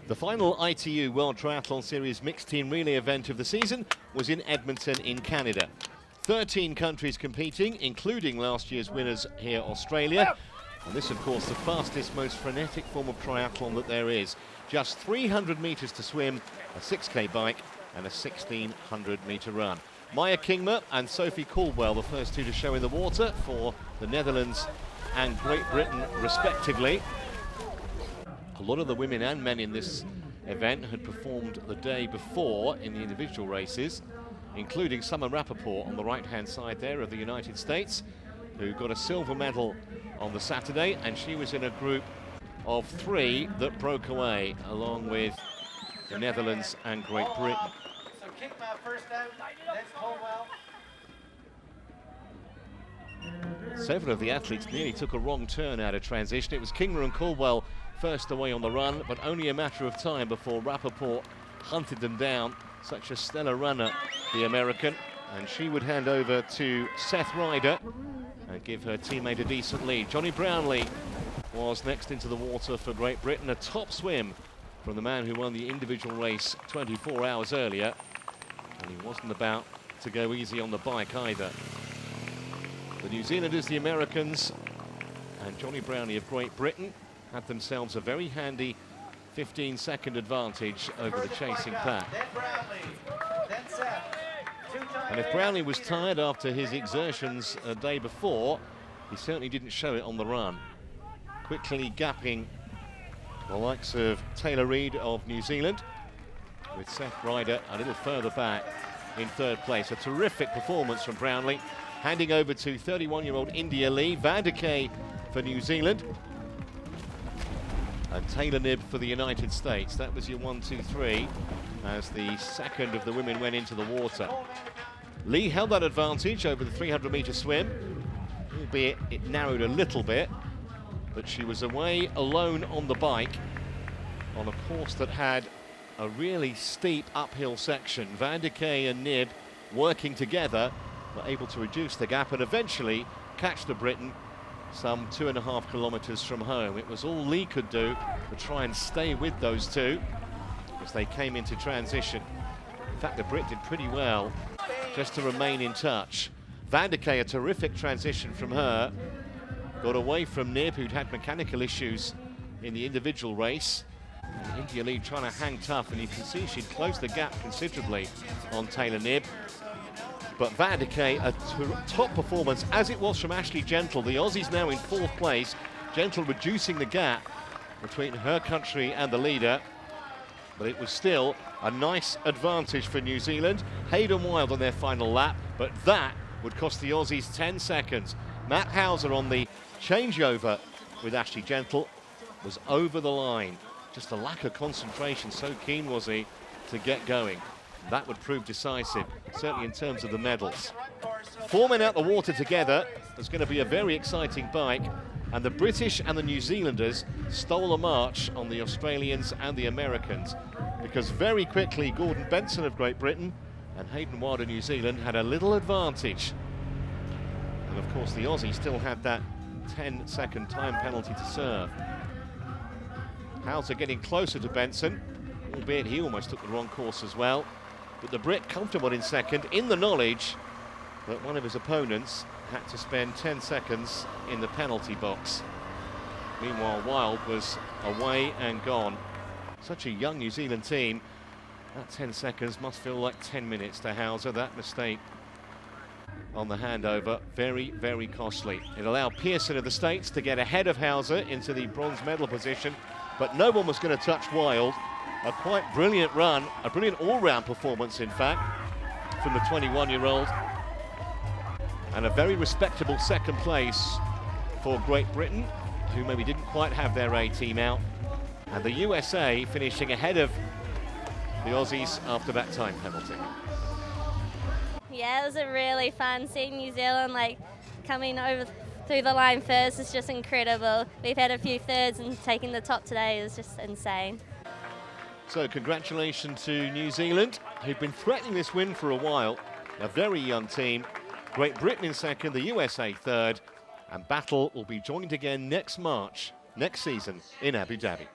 The final ITU World Triathlon Series mixed team relay event of the season was in Edmonton in Canada. 13 countries competing, including last year's winners here, Australia. And this, of course, the fastest, most frenetic form of triathlon that there is. Just 300 metres to swim, a 6K bike and a 1,600-metre run. Maya Kingma and Sophie Caldwell, the first two to show in the water for the Netherlands and Great Britain, respectively. A lot of the women and men in this event had performed the day before in the individual races, including Summer Rappaport on the right-hand side there of the United States, who got a silver medal on the Saturday, and she was in a group of three that broke away, along with the Netherlands and Great Britain. So Kingma first out, then Caldwell. Several of the athletes nearly took a wrong turn out of transition. It was Kingma and Caldwell first away on the run, but only a matter of time before Rappaport hunted them down. Such a stellar runner, the American, and she would hand over to Seth Ryder and give her teammate a decent lead. Johnny Brownlee was next into the water for Great Britain, a top swim from the man who won the individual race 24 hours earlier, and he wasn't about to go easy on the bike either. The New Zealanders, the Americans, and Johnny Brownlee of Great Britain had themselves a very handy 15-second advantage over the chasing pack. And if Brownlee was tired after his exertions a day before, he certainly didn't show it on the run. Quickly gapping the likes of Tayler Reid of New Zealand, with Seth Ryder a little further back in third place. A terrific performance from Brownlee, handing over to 31-year-old India Lee, Van der Kaay for New Zealand, and Taylor Knibb for the United States. That was your 1, 2, 3 as the second of the women went into the water. Lee held that advantage over the 300-metre swim, albeit it narrowed a little bit, but she was away alone on the bike on a course that had a really steep uphill section. Van der Kaay and Knibb, working together, were able to reduce the gap and eventually catch the Briton some 2.5 kilometres from home. It was all Lee could do to try and stay with those two as they came into transition. In fact, the Brit did pretty well just to remain in touch. Van der Kaay, a terrific transition from her, got away from Knibb, who'd had mechanical issues in the individual race. And India Lee trying to hang tough, and you can see she'd closed the gap considerably on Taylor Knibb. But Van der Kaay, a top performance, as it was from Ashley Gentle. The Aussies now in fourth place. Gentle reducing the gap between her country and the leader. But it was still a nice advantage for New Zealand. Hayden Wilde on their final lap, but that would cost the Aussies 10 seconds. Matt Hauser on the changeover with Ashley Gentle was over the line. Just a lack of concentration, so keen was he to get going. That would prove decisive, certainly in terms of the medals. 4 men out the water together. There's going to be a very exciting bike, and the British and the New Zealanders stole a march on the Australians and the Americans, because very quickly Gordon Benson of Great Britain and Hayden Wilde of New Zealand had a little advantage. And of course the Aussie still had that 10-second time penalty to serve. Hauser getting closer to Benson, albeit he almost took the wrong course as well. But the Brit comfortable in second, in the knowledge that one of his opponents had to spend 10 seconds in the penalty box. Meanwhile, Wilde was away and gone. Such a young New Zealand team. That 10 seconds must feel like 10 minutes to Hauser. That mistake on the handover, very, very costly. It allowed Pearson of the States to get ahead of Hauser into the bronze medal position, but no one was going to touch Wilde. A quite brilliant run, a brilliant all-round performance, in fact, from the 21-year-old. And a very respectable second place for Great Britain, who maybe didn't quite have their A team out. And the USA finishing ahead of the Aussies after that time penalty. Yeah, it was a really fun seeing New Zealand coming over through the line first. It's just incredible. We've had a few thirds, and taking the top today is just insane. So congratulations to New Zealand, who've been threatening this win for a while. A very young team. Great Britain in second, the USA third, and battle will be joined again next March, next season in Abu Dhabi.